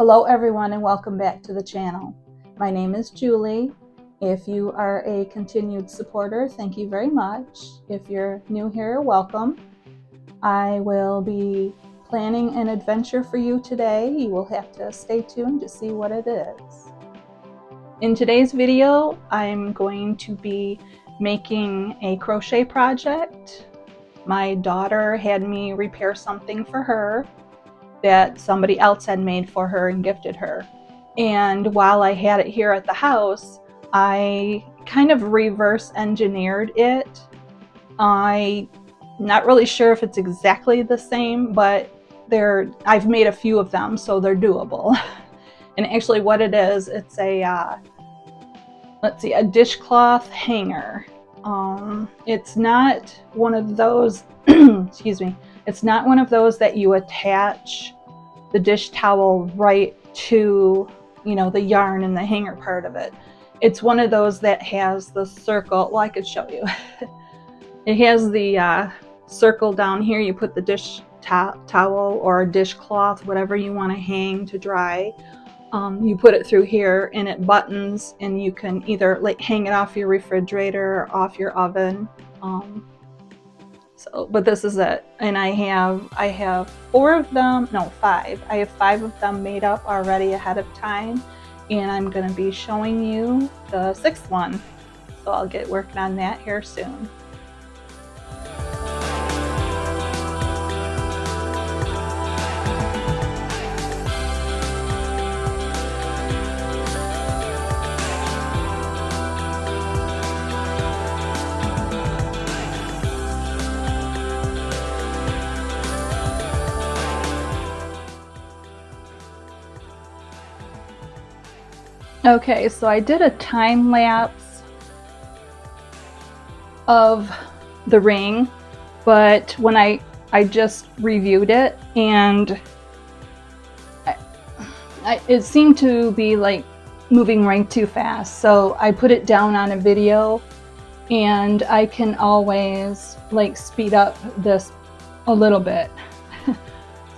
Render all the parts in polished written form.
Hello everyone and welcome back to the channel. My name is Julie. If you are a continued supporter, thank you very much. If you're new here, welcome. I will be planning an adventure for you today. You will have to stay tuned to see what it is. In today's video, I'm going to be making a crochet project. My daughter had me repair something for her that somebody else had made for her and gifted her. And while I had it here at the house, I kind of reverse engineered it. I'm not really sure if it's exactly the same, but I've made a few of them, so they're doable. And actually what it is, it's a, let's see, a dishcloth hanger. It's not one of those, excuse me, it's not one of those that you attach the dish towel right to, the yarn and the hanger part of it. It's one of those that has the circle. Well, I could show you. It has the circle down here. You put the dish towel or dishcloth, whatever you want to hang to dry. You put it through here and it buttons, and you can either hang it off your refrigerator or off your oven. But this is it, and I have 4 of them, no 5. I have 5 of them made up already ahead of time, and I'm going to be showing you the 6th one. So I'll get working on that here soon. Okay, so I did a time lapse of the ring, but when I just reviewed it, and it seemed to be moving right too fast. So I put it down on a video, and I can always speed up this a little bit.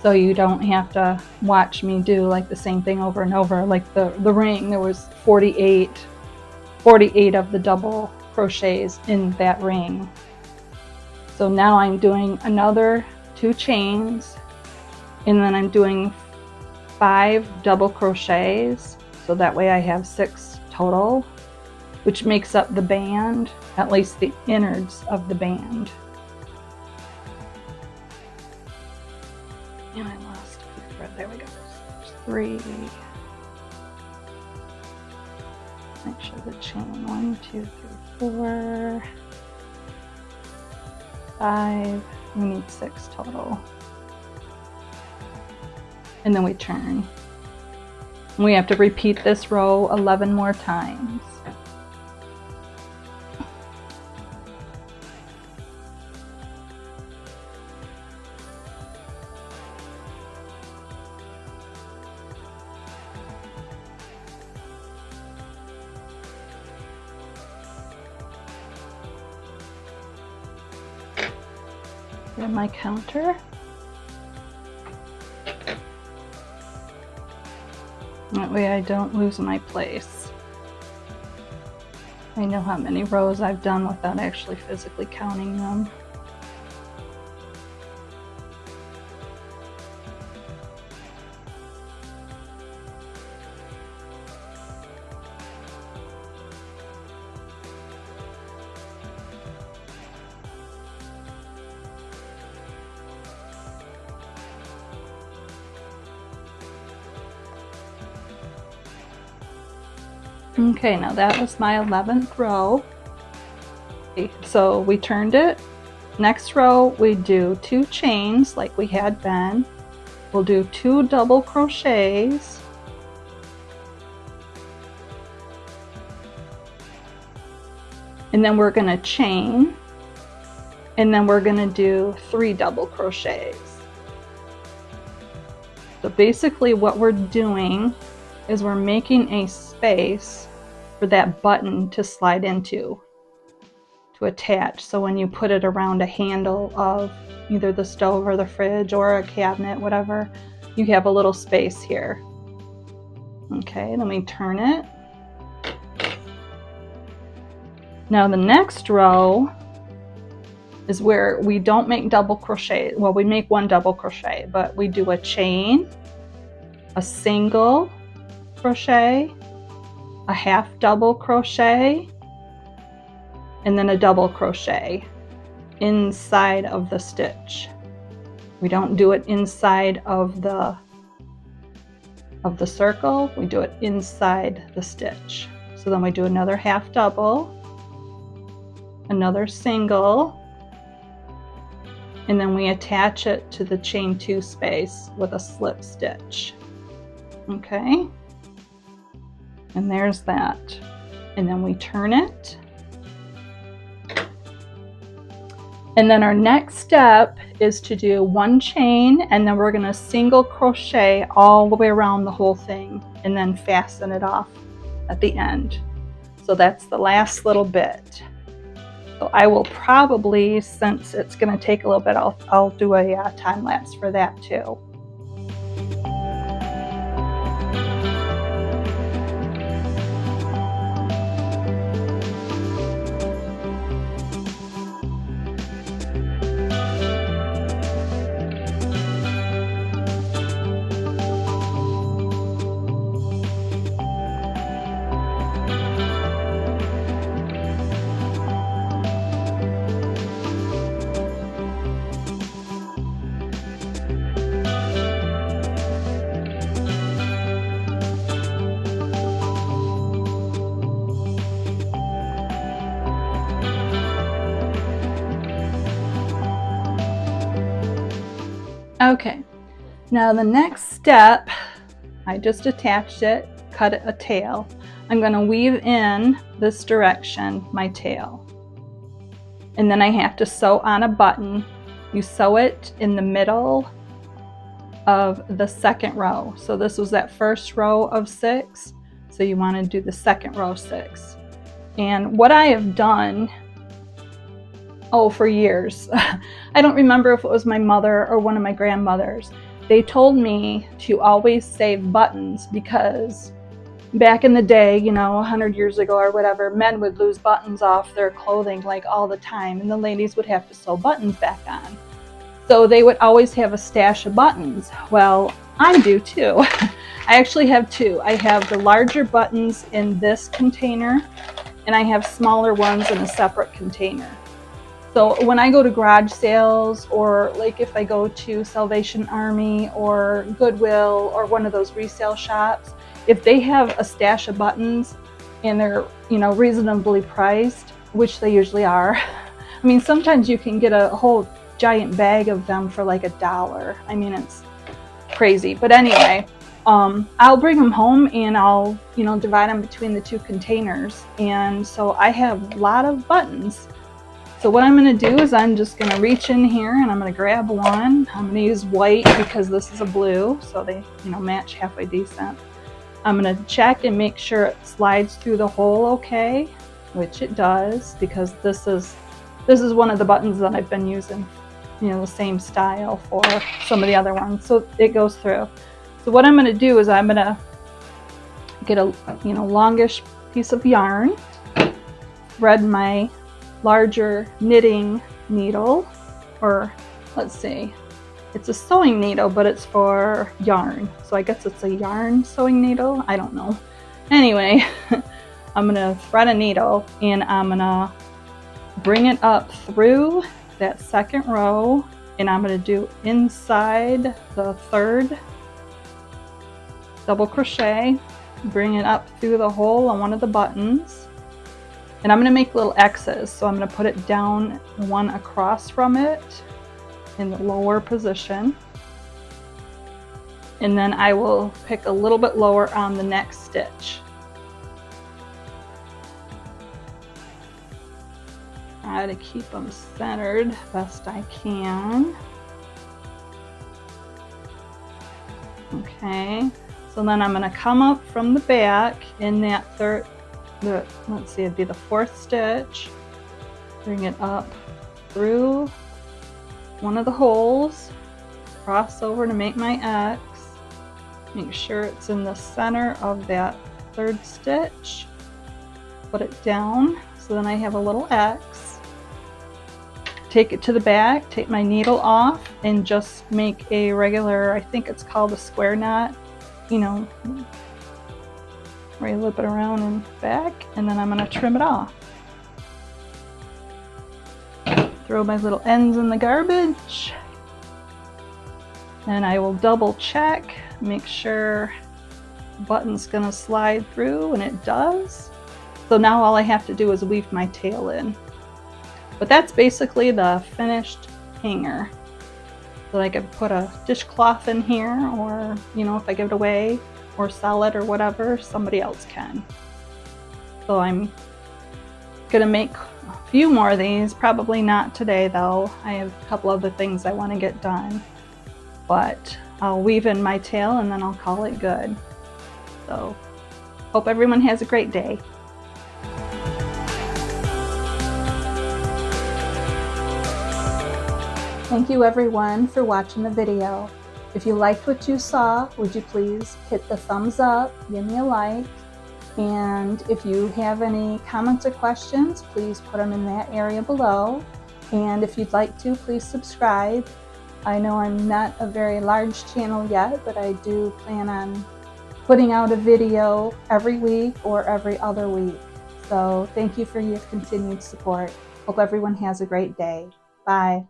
So you don't have to watch me do the same thing over and over. The ring, there was 48 of the double crochets in that ring. So now I'm doing another 2 chains, and then I'm doing 5 double crochets. So that way I have 6 total, which makes up the band, at least the innards of the band. And I lost a thread. There we go. There's 3. Make sure the chain 1, 2, 3, 4, 5. We need 6 total. And then we turn. We have to repeat this row 11 more times. Grab my counter. That way I don't lose my place. I know how many rows I've done without actually physically counting them. Okay, now that was my 11th row. Okay, so we turned it. Next row we do 2 chains like we had been. We'll do 2 double crochets. And then we're going to chain. And then we're going to do 3 double crochets. So basically what we're doing is we're making a space for that button to slide into, to attach. So when you put it around a handle of either the stove or the fridge or a cabinet, whatever, you have a little space here. Okay, then we turn it. Now the next row is where we don't make double crochet. Well, we make one double crochet, but we do a chain, a single crochet, a half double crochet, and then a double crochet inside of the stitch. We don't do it inside of the circle, we do it inside the stitch. So then we do another half double, another single, and then we attach it to the chain 2 space with a slip stitch. Okay, and there's that. And then we turn it. And then our next step is to do one chain, and then we're going to single crochet all the way around the whole thing and then fasten it off at the end. So that's the last little bit. So I will probably, since it's going to take a little bit, I'll do a time lapse for that too. Okay, now the next step, I just attached it, cut a tail. I'm going to weave in this direction my tail. And then I have to sew on a button. You sew it in the middle of the second row. So this was that first row of 6. So you want to do the second row 6. And what I have done, for years, I don't remember if it was my mother or one of my grandmothers, they told me to always save buttons because back in the day, 100 years ago or whatever, men would lose buttons off their clothing like all the time, and the ladies would have to sew buttons back on. So they would always have a stash of buttons. Well, I do too. I actually have 2. I have the larger buttons in this container, and I have smaller ones in a separate container. So when I go to garage sales, or like if I go to Salvation Army or Goodwill or one of those resale shops, if they have a stash of buttons and they're, reasonably priced, which they usually are. I mean, sometimes you can get a whole giant bag of them for like $1. I mean, it's crazy. But anyway, I'll bring them home and I'll, divide them between the 2 containers. And so I have a lot of buttons. So what I'm going to do is I'm just going to reach in here and I'm going to grab one. I'm going to use white because this is a blue, so they match halfway decent. I'm going to check and make sure it slides through the hole okay, which it does, because this is one of the buttons that I've been using, the same style for some of the other ones, so it goes through. So what I'm going to do is I'm going to get a longish piece of yarn, thread my larger knitting needle, or let's see, it's a sewing needle, but it's for yarn. So I guess it's a yarn sewing needle. I don't know. Anyway, I'm gonna thread a needle and I'm gonna bring it up through that second row, and I'm gonna do inside the 3rd double crochet, bring it up through the hole on one of the buttons. And I'm going to make little X's, so I'm going to put it down one across from it in the lower position. And then I will pick a little bit lower on the next stitch. Try to keep them centered best I can. Okay, so then I'm going to come up from the back in that let's see, it'd be the 4th stitch, bring it up through one of the holes, cross over to make my X, Make sure it's in the center of that third stitch. Put it down so then I have a little X. Take it to the back, take my needle off, and just make a regular, I think it's called a square knot, you know, right, loop it around and back, and then I'm going to trim it off. Throw my little ends in the garbage. And I will double check, make sure the button's going to slide through, and it does. So now all I have to do is weave my tail in. But that's basically the finished hanger. So I could put a dishcloth in here, or, you know, if I give it away or sell it or whatever, somebody else can. So I'm gonna make a few more of these, probably not today though. I have a couple other things I want to get done. But I'll weave in my tail and then I'll call it good. So hope everyone has a great day. Thank you everyone for watching the video. If you liked what you saw, would you please hit the thumbs up, give me a like, and if you have any comments or questions, please put them in that area below. And if you'd like to, please subscribe. I know I'm not a very large channel yet, but I do plan on putting out a video every week or every other week. So thank you for your continued support. Hope everyone has a great day. Bye.